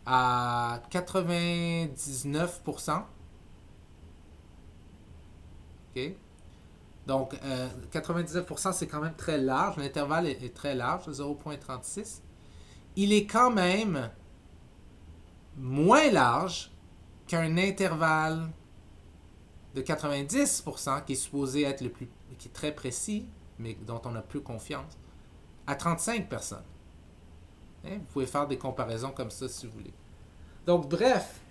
à 99%. OK? Donc, 99%, c'est quand même très large. L'intervalle est très large, 0,36. Il est quand même moins large qu'un intervalle de 90%, qui est supposé être qui est très précis, mais dont on a peu confiance, à 35 personnes. Hein? Vous pouvez faire des comparaisons comme ça si vous voulez. Donc, bref,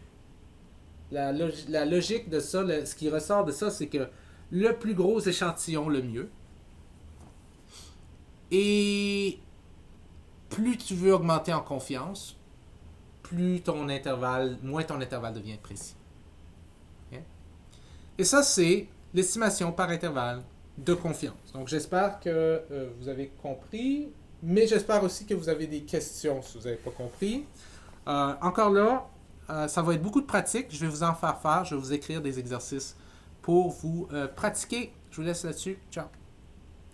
la logique de ça, ce qui ressort de ça, c'est que le plus gros échantillon, le mieux. Et plus tu veux augmenter en confiance, moins ton intervalle devient précis. Okay? Et ça, c'est l'estimation par intervalle de confiance. Donc, j'espère que vous avez compris, mais j'espère aussi que vous avez des questions si vous n'avez pas compris. Encore là, ça va être beaucoup de pratique. Je vais vous en faire faire. Je vais vous écrire des exercices pour vous pratiquer. Je vous laisse là-dessus. Ciao!